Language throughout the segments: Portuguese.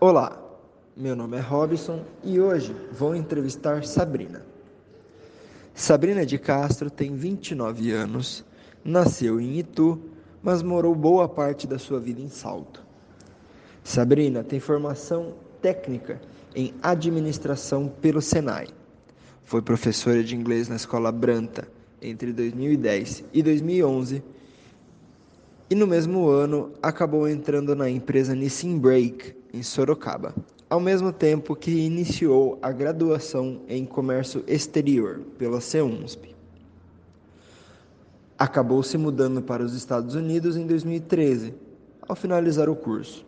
Olá, meu nome é Robson e hoje vou entrevistar Sabrina. Sabrina de Castro tem 29 anos, nasceu em Itu, mas morou boa parte da sua vida em Salto. Sabrina tem formação técnica em administração pelo Senai. Foi professora de inglês na Escola Branta entre 2010 e 2011 e no mesmo ano acabou entrando na empresa Nissin Break, em Sorocaba, ao mesmo tempo que iniciou a graduação em Comércio Exterior pela CEUNSP. Acabou se mudando para os Estados Unidos em 2013, ao finalizar o curso.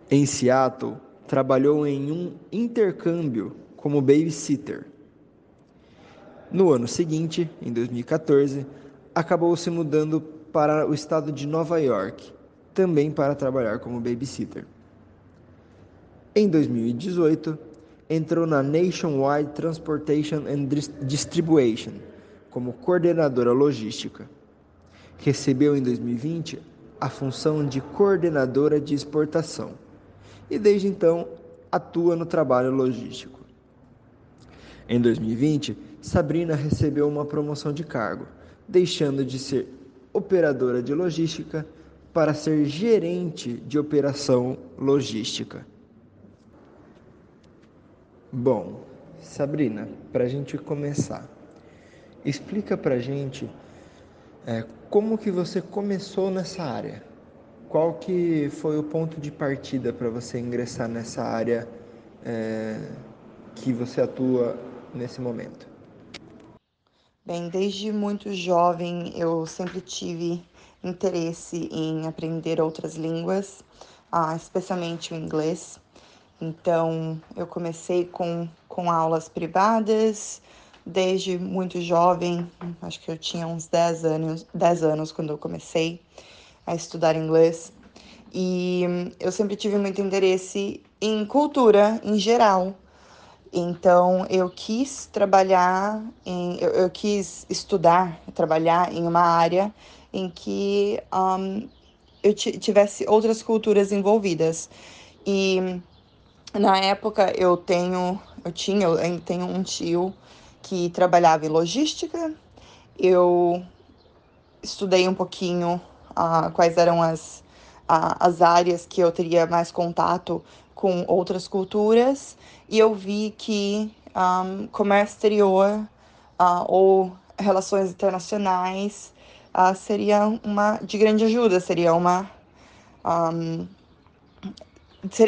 Em Seattle, trabalhou em um intercâmbio como babysitter. No ano seguinte, em 2014, acabou se mudando para o estado de Nova York, também para trabalhar como babysitter. Em 2018, entrou na Nationwide Transportation and Distribution como coordenadora logística. Recebeu em 2020 a função de coordenadora de exportação e desde então atua no trabalho logístico. Em 2020, Sabrina recebeu uma promoção de cargo, deixando de ser operadora de logística para ser gerente de operação logística. Bom, Sabrina, para a gente começar, explica para a gente como que você começou nessa área. Qual que foi o ponto de partida para você ingressar nessa área que você atua nesse momento? Bem, desde muito jovem eu sempre tive interesse em aprender outras línguas, especialmente o inglês. Então, eu comecei com aulas privadas desde muito jovem, acho que eu tinha uns 10 anos quando eu comecei a estudar inglês. E eu sempre tive muito interesse em cultura em geral. Então, eu quis eu quis estudar, trabalhar em uma área em que eu tivesse outras culturas envolvidas. E na época eu ainda tenho um tio que trabalhava em logística. Eu estudei um pouquinho quais eram as áreas que eu teria mais contato com outras culturas, e eu vi que comércio exterior ou relações internacionais seria uma de grande ajuda, seria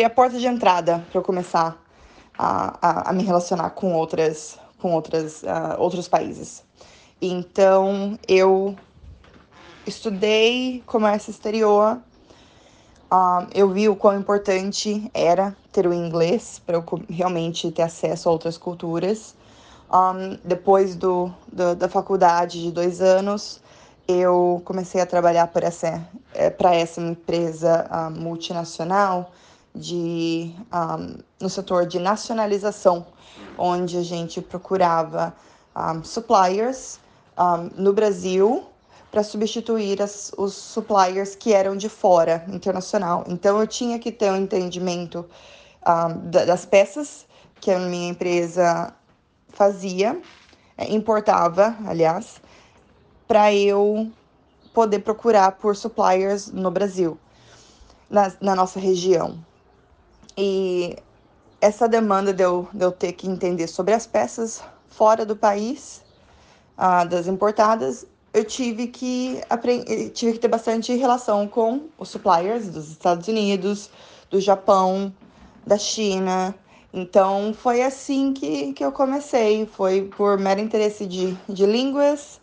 a porta de entrada para eu começar a me relacionar com outros países. Então, eu estudei comércio exterior. Eu vi o quão importante era ter o inglês para eu realmente ter acesso a outras culturas. Depois da faculdade de 2 anos, eu comecei a trabalhar para essa empresa multinacional no setor de nacionalização, onde a gente procurava suppliers no Brasil para substituir os suppliers que eram de fora, internacional. Então, eu tinha que ter um entendimento das peças que a minha empresa fazia, importava, aliás, para eu poder procurar por suppliers no Brasil, na nossa região. E essa demanda de eu ter que entender sobre as peças fora do país, das importadas, eu tive que ter bastante relação com os suppliers dos Estados Unidos, do Japão, da China. Então, foi assim que eu comecei. Foi por mero interesse de línguas,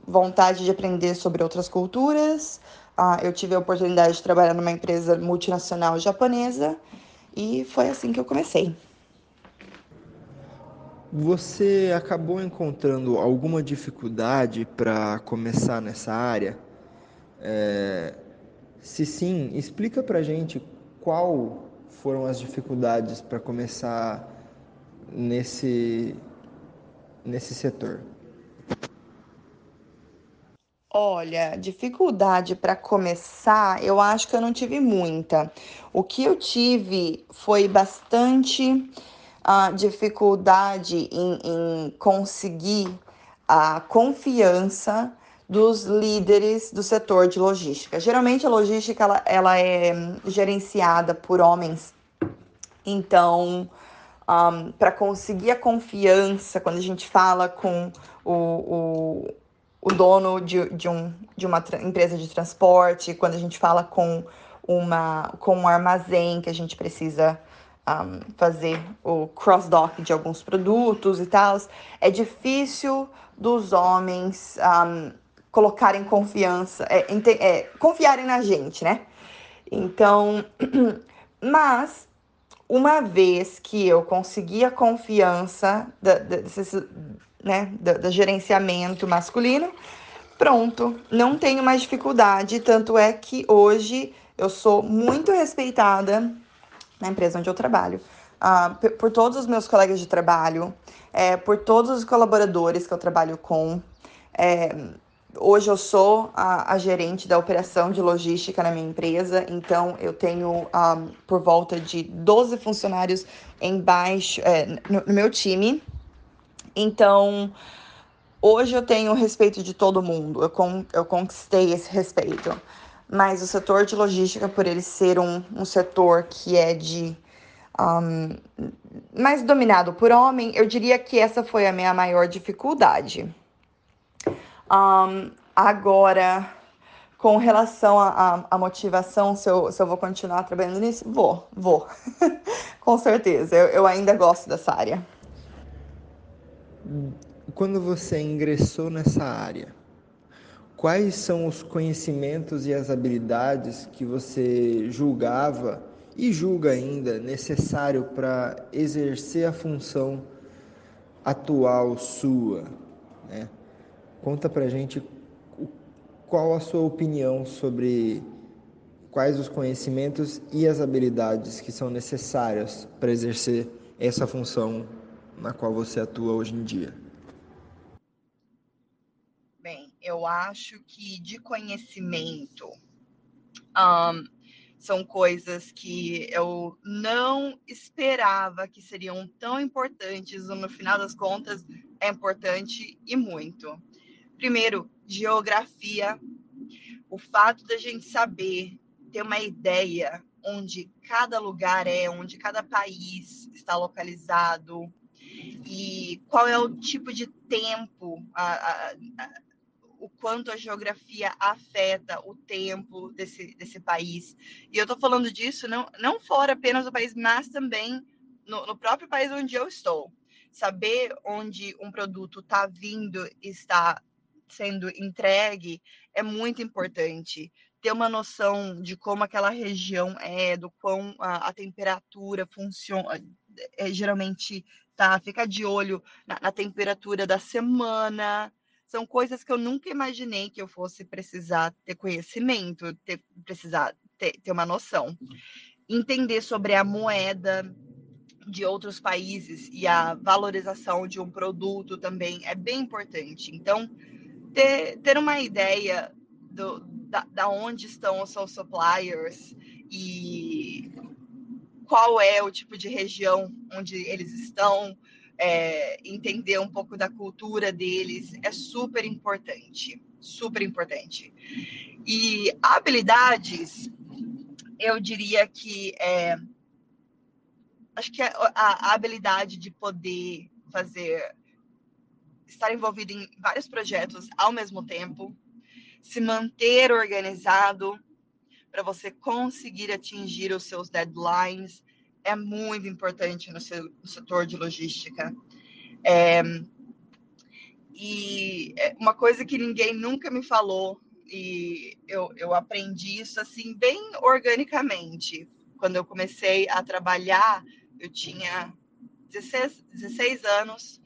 vontade de aprender sobre outras culturas. Eu tive a oportunidade de trabalhar numa empresa multinacional japonesa e foi assim que eu comecei. Você acabou encontrando alguma dificuldade para começar nessa área? Se sim, explica para a gente qual foram as dificuldades para começar nesse, nesse setor. Olha, dificuldade para começar, eu acho que eu não tive muita. O que eu tive foi bastante dificuldade em conseguir a confiança dos líderes do setor de logística. Geralmente a logística ela é gerenciada por homens, então para conseguir a confiança, quando a gente fala com o dono de uma empresa de transporte, quando a gente fala com um armazém que a gente precisa fazer o cross-dock de alguns produtos e tal, é difícil dos homens colocarem confiança, confiarem na gente, né? Então, mas uma vez que eu consegui a confiança do gerenciamento masculino, pronto, não tenho mais dificuldade. Tanto é que hoje eu sou muito respeitada na empresa onde eu trabalho, por todos os meus colegas de trabalho, por todos os colaboradores que eu trabalho com. Hoje eu sou a gerente da operação de logística na minha empresa, então eu tenho por volta de 12 funcionários embaixo, no meu time. Então, hoje eu tenho o respeito de todo mundo, eu conquistei esse respeito. Mas o setor de logística, por ele ser um setor que é mais dominado por homem, eu diria que essa foi a minha maior dificuldade. Agora, com relação à motivação, se eu vou continuar trabalhando nisso, vou. Com certeza, eu ainda gosto dessa área. Quando você ingressou nessa área, quais são os conhecimentos e as habilidades que você julgava e julga ainda necessário para exercer a função atual sua, né? Conta pra gente qual a sua opinião sobre quais os conhecimentos e as habilidades que são necessárias para exercer essa função na qual você atua hoje em dia. Bem, eu acho que de conhecimento um, são coisas que eu não esperava que seriam tão importantes, no final das contas, é importante e muito. Primeiro, geografia, o fato da gente saber, ter uma ideia onde cada lugar onde cada país está localizado e qual é o tipo de tempo, o quanto a geografia afeta o tempo desse país. E eu estou falando disso não fora apenas do país, mas também no próprio país onde eu estou. Saber onde um produto está vindo, está sendo entregue, é muito importante. Ter uma noção de como aquela região do quão a temperatura funciona, geralmente tá, ficar de olho na temperatura da semana. São coisas que eu nunca imaginei que eu fosse precisar ter conhecimento, precisar ter uma noção. Entender sobre a moeda de outros países e a valorização de um produto também é bem importante. Então, ter uma ideia da onde estão os seus suppliers e qual é o tipo de região onde eles estão, entender um pouco da cultura deles é super importante, super importante. E habilidades, eu diria que acho que a habilidade de poder estar envolvido em vários projetos ao mesmo tempo, se manter organizado para você conseguir atingir os seus deadlines é muito importante no setor de logística. E uma coisa que ninguém nunca me falou, e eu aprendi isso assim, bem organicamente. Quando eu comecei a trabalhar, eu tinha 16 anos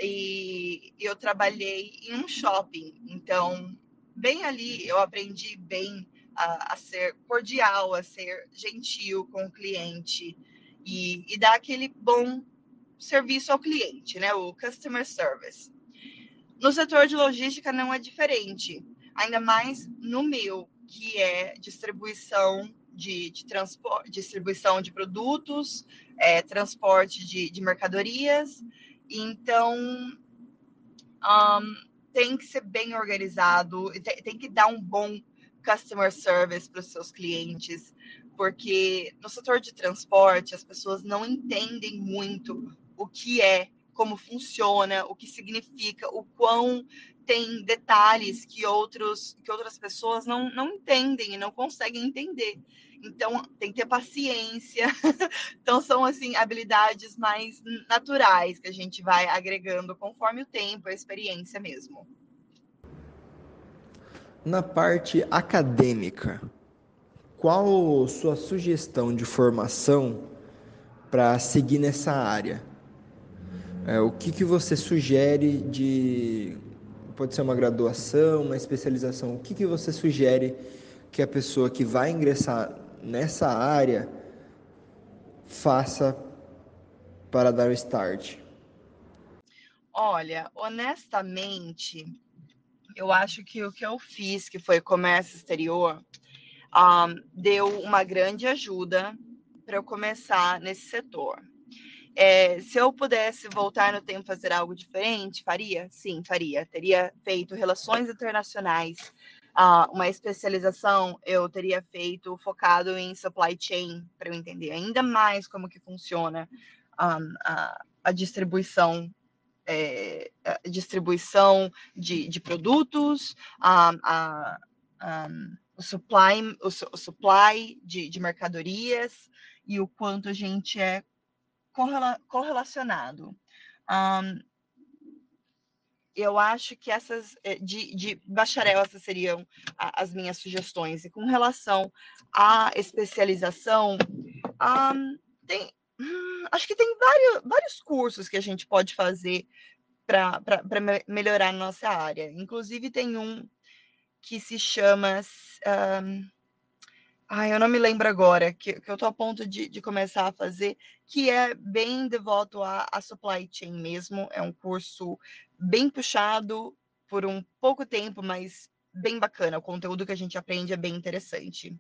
e eu trabalhei em um shopping. Então, bem ali, eu aprendi bem a ser cordial, a ser gentil com o cliente e dar aquele bom serviço ao cliente, né? O customer service. No setor de logística não é diferente. ainda mais no meu, que é distribuição de transporte, distribuição de produtos, transporte de mercadorias. Então, tem que ser bem organizado, tem que dar um bom customer service para os seus clientes, porque no setor de transporte as pessoas não entendem muito o que é, como funciona, o que significa, o quão tem detalhes que outras pessoas não entendem e não conseguem entender. Então, tem que ter paciência. Então, são, assim, habilidades mais naturais que a gente vai agregando conforme o tempo, a experiência mesmo. Na parte acadêmica, qual sua sugestão de formação para seguir nessa área? O que que você sugere de... Pode ser uma graduação, uma especialização. O que que você sugere que a pessoa que vai ingressar nessa área faça para dar o start? Olha, honestamente, eu acho que o que eu fiz, que foi comércio exterior, deu uma grande ajuda para eu começar nesse setor. Se eu pudesse voltar no tempo e fazer algo diferente, faria? Sim, faria. Teria feito relações internacionais, uma especialização eu teria feito focado em supply chain, para eu entender ainda mais como que funciona a distribuição, de produtos, o supply de mercadorias e o quanto a gente é correlacionado. Um, eu acho que essas de bacharel, essas seriam as minhas sugestões. E com relação à especialização, tem, acho que tem vários cursos que a gente pode fazer para melhorar a nossa área. Inclusive, tem um que se chama. Um, eu não me lembro agora, que eu tô a ponto de começar a fazer, que é bem devoto a supply chain mesmo. É um curso bem puxado por um pouco tempo, mas bem bacana. O conteúdo que a gente aprende é bem interessante.